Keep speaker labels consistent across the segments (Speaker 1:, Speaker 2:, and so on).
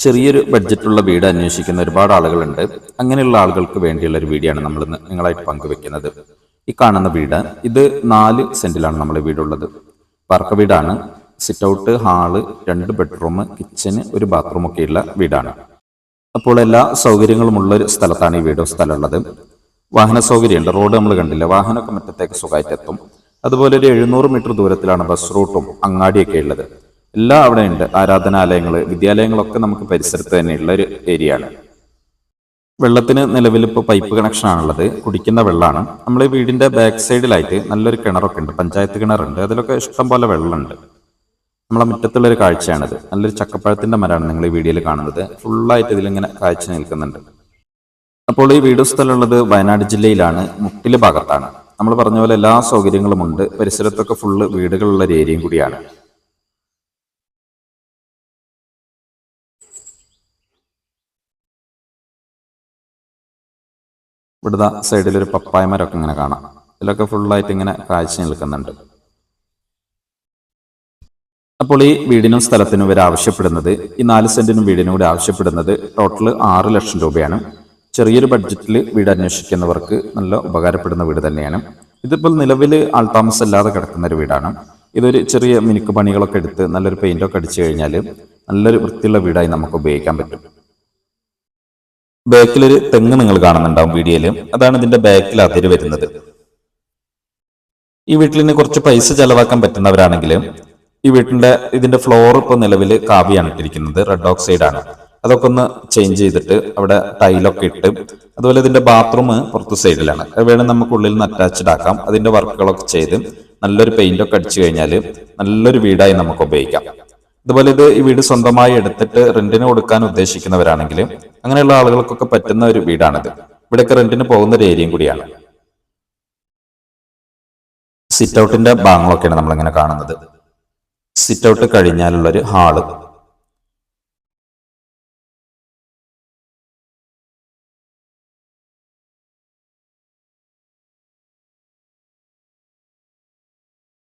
Speaker 1: ചെറിയൊരു ബഡ്ജറ്റുള്ള വീട് അന്വേഷിക്കുന്ന ഒരുപാട് ആളുകളുണ്ട്. അങ്ങനെയുള്ള ആളുകൾക്ക് വേണ്ടിയുള്ള ഒരു വീഡിയോ ആണ് നമ്മൾ ഇന്ന് നിങ്ങളായിട്ട് പങ്കുവെക്കുന്നത്. ഈ കാണുന്ന വീട് ഇത് 4 സെന്റിലാണ് നമ്മുടെ വീടുള്ളത്. വാർക്ക വീടാണ്. Sit out, hall, 2 bedroom, kitchen, ഒരു ബാത്റൂം ഒക്കെയുള്ള വീടാണ്. അപ്പോൾ എല്ലാ സൗകര്യങ്ങളും ഉള്ള ഒരു സ്ഥലത്താണ് ഈ വീടും സ്ഥലമുള്ളത്. വാഹന സൗകര്യമുണ്ട്. റോഡ് നമ്മൾ കണ്ടില്ല, വാഹനമൊക്കെ മുറ്റത്തേക്ക് സുഖമായിട്ട് എത്തും. അതുപോലെ ഒരു 700 മീറ്റർ ദൂരത്തിലാണ് ബസ് റൂട്ടും അങ്ങാടിയൊക്കെ ഉള്ളത്. എല്ലാം അവിടെ ഉണ്ട്. ആരാധനാലയങ്ങൾ, വിദ്യാലയങ്ങളൊക്കെ നമുക്ക് പരിസരത്ത് തന്നെയുള്ള ഒരു ഏരിയ ആണ്. വെള്ളത്തിന് നിലവിൽ ഇപ്പോൾ പൈപ്പ് കണക്ഷൻ ആണുള്ളത്. കുടിക്കുന്ന വെള്ളമാണ്. നമ്മൾ ഈ വീടിന്റെ ബാക്ക് സൈഡിലായിട്ട് നല്ലൊരു കിണറൊക്കെ ഉണ്ട്, പഞ്ചായത്ത് കിണറുണ്ട്. അതിലൊക്കെ ഇഷ്ടം പോലെ വെള്ളമുണ്ട്. നമ്മളെ മുറ്റത്തുള്ളൊരു കാഴ്ചയാണിത്. നല്ലൊരു ചക്കപ്പഴത്തിന്റെ മരമാണ് നിങ്ങൾ ഈ വീഡിയോയിൽ കാണുന്നത്. ഫുള്ളായിട്ട് ഇതിലിങ്ങനെ കാഴ്ച നിൽക്കുന്നുണ്ട്. അപ്പോൾ ഈ വീട് സ്ഥലമുള്ളത് വയനാട് ജില്ലയിലാണ്, മുട്ടില് ഭാഗത്താണ്. നമ്മൾ പറഞ്ഞ പോലെ എല്ലാ സൗകര്യങ്ങളും ഉണ്ട്. പരിസരത്തൊക്കെ ഫുള്ള് വീടുകളുള്ള ഒരു ഏരിയയും കൂടിയാണ്. ഇവിടുത്തെ സൈഡിലൊരു പപ്പായ മരമൊക്കെ ഇങ്ങനെ കാണാം. ഇതിലൊക്കെ ഫുള്ളായിട്ട് ഇങ്ങനെ കാഴ്ച നിൽക്കുന്നുണ്ട്. അപ്പോൾ ഈ വീടിനും സ്ഥലത്തിനും ഇവർ ആവശ്യപ്പെടുന്നത്, ഈ 4 സെന്റിനും വീടിനും കൂടി ആവശ്യപ്പെടുന്നത് ടോട്ടൽ 6 ലക്ഷം രൂപയാണ്. ചെറിയൊരു ബഡ്ജറ്റിൽ വീട് അന്വേഷിക്കുന്നവർക്ക് നല്ല ഉപകാരപ്പെടുന്ന വീട് തന്നെയാണ്. ഇതിപ്പോൾ നിലവിൽ ആൾതാമസം ഇല്ലാതെ കിടക്കുന്ന ഒരു വീടാണ്. ഇതൊരു ചെറിയ മിനുക്ക് പണികളൊക്കെ എടുത്ത് നല്ലൊരു പെയിന്റൊക്കെ അടിച്ചു കഴിഞ്ഞാൽ നല്ലൊരു വൃത്തിയുള്ള വീടായി നമുക്ക് ഉപയോഗിക്കാൻ പറ്റും. ബാക്കിലൊരു തെങ്ങ് നിങ്ങൾ കാണുന്നുണ്ടാവും വീഡിയോയിൽ. അതാണ് ഇതിന്റെ ബാക്കിൽ അതിര് വരുന്നത്. ഈ വീട്ടിൽ നിന്ന് കുറച്ച് പൈസ ചെലവാക്കാൻ പറ്റുന്നവരാണെങ്കിൽ ഈ വീട്ടിന്റെ ഇതിന്റെ ഫ്ലോർ ഇപ്പോൾ നിലവിൽ കാവിയാണ് ഇട്ടിരിക്കുന്നത്, റെഡ് ഓക്സൈഡ് ആണ്. അതൊക്കെ ഒന്ന് ചേഞ്ച് ചെയ്തിട്ട് അവിടെ ടൈലൊക്കെ ഇട്ട്, അതുപോലെ ഇതിന്റെ ബാത്റൂം പുറത്തു സൈഡിലാണ്. അത് വേണം നമുക്ക് ഉള്ളിൽ നിന്ന് അറ്റാച്ച്ഡ് ആക്കാം. അതിന്റെ വർക്കുകളൊക്കെ ചെയ്ത് നല്ലൊരു പെയിന്റൊക്കെ അടിച്ചു കഴിഞ്ഞാൽ നല്ലൊരു വീടായി നമുക്ക് ഉപയോഗിക്കാം. അതുപോലെ ഇത് ഈ വീട് സ്വന്തമായി എടുത്തിട്ട് റെന്റിന് കൊടുക്കാൻ ഉദ്ദേശിക്കുന്നവരാണെങ്കിൽ അങ്ങനെയുള്ള ആളുകൾക്കൊക്കെ പറ്റുന്ന ഒരു വീടാണിത്. ഇവിടെയൊക്കെ റെന്റിന് പോകുന്ന ഒരു ഏരിയയും കൂടിയാണ്. സിറ്റ് ഔട്ടിന്റെ ഭാഗങ്ങളൊക്കെയാണ് നമ്മളിങ്ങനെ കാണുന്നത്. സിറ്റ് ഔട്ട് കഴിഞ്ഞാലുള്ളൊരു ഹാള്,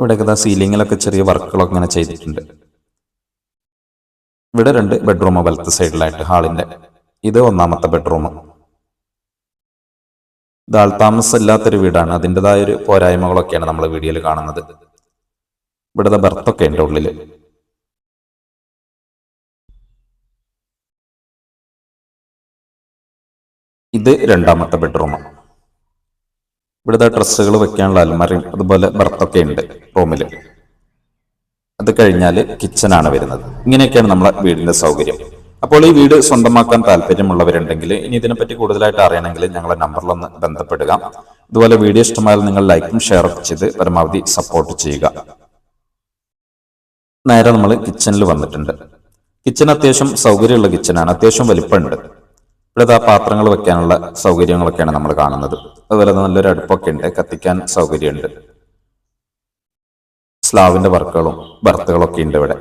Speaker 1: ഇവിടെയൊക്കെ സീലിങ്ങിലൊക്കെ ചെറിയ വർക്കുകളൊക്കെ ഇങ്ങനെ ചെയ്തിട്ടുണ്ട്. ഇവിടെ 2 ബെഡ്റൂം വലത്ത് സൈഡിലായിട്ട് ഹാളിന്റെ. ഇത് 1ാമത്തെ ബെഡ്റൂം. ഇത് ആൾതാമസം ഇല്ലാത്തൊരു വീടാണ്. അതിൻ്റെതായ ഒരു പോരായ്മകളൊക്കെയാണ് നമ്മൾ വീഡിയോയിൽ കാണുന്നത്. ഇവിടുത്തെ ബർത്തൊക്കെ ഉണ്ട് ഉള്ളില്. ഇത് 2ാമത്തെ ബെഡ്റൂം. ഇവിടുത്തെ ഡ്രസ്സുകൾ വെക്കാനുള്ള അൽമാരയും അതുപോലെ ബർത്തൊക്കെ ഉണ്ട് റൂമിൽ. അത് കഴിഞ്ഞാൽ കിച്ചനാണ് വരുന്നത്. ഇങ്ങനെയൊക്കെയാണ് നമ്മളെ വീടിന്റെ സൗകര്യം. അപ്പോൾ ഈ വീട് സ്വന്തമാക്കാൻ താല്പര്യമുള്ളവരുണ്ടെങ്കിൽ, ഇനി ഇതിനെപ്പറ്റി കൂടുതലായിട്ട് അറിയണമെങ്കിൽ ഞങ്ങളെ നമ്പറിലൊന്ന് ബന്ധപ്പെടുക. അതുപോലെ വീഡിയോ ഇഷ്ടമായാൽ നിങ്ങൾ ലൈക്കും ഷെയറൊക്കെ ചെയ്ത് പരമാവധി സപ്പോർട്ട് ചെയ്യുക. നേരെ നമ്മൾ കിച്ചണിൽ വന്നിട്ടുണ്ട്. കിച്ചൺ അത്യാവശ്യം സൗകര്യമുള്ള കിച്ചനാണ്. അത്യാവശ്യം വലിപ്പമുണ്ട്. ഇവിടെ പാത്രങ്ങൾ വെക്കാനുള്ള സൗകര്യങ്ങളൊക്കെയാണ് നമ്മൾ കാണുന്നത്. അതുപോലെ നല്ലൊരു അടുപ്പൊക്കെ ഉണ്ട്, കത്തിക്കാൻ സൗകര്യമുണ്ട്. സ്ലാവിന്റെ വർക്കുകളും ബർത്തുകളൊക്കെ ഉണ്ട് ഇവിടെ.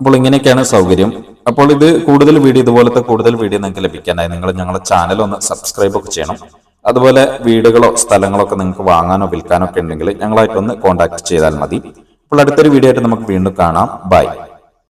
Speaker 1: അപ്പോൾ ഇങ്ങനെയൊക്കെയാണ് സൗകര്യം. അപ്പോൾ ഇത് കൂടുതൽ വീഡിയോ, ഇതുപോലത്തെ കൂടുതൽ വീഡിയോ നിങ്ങൾക്ക് ലഭിക്കാനായി നിങ്ങൾ ഞങ്ങളുടെ ചാനൽ ഒന്ന് സബ്സ്ക്രൈബ് ഒക്കെ ചെയ്യണം. അതുപോലെ വീടുകളോ സ്ഥലങ്ങളോ ഒക്കെ നിങ്ങൾക്ക് വാങ്ങാനോ വിൽക്കാനോ ഒക്കെ ഉണ്ടെങ്കിൽ ഞങ്ങളായിട്ടൊന്ന് കോൺടാക്ട് ചെയ്താൽ മതി. അപ്പോൾ അടുത്തൊരു വീഡിയോ ആയിട്ട് നമുക്ക് വീണ്ടും കാണാം. ബൈ.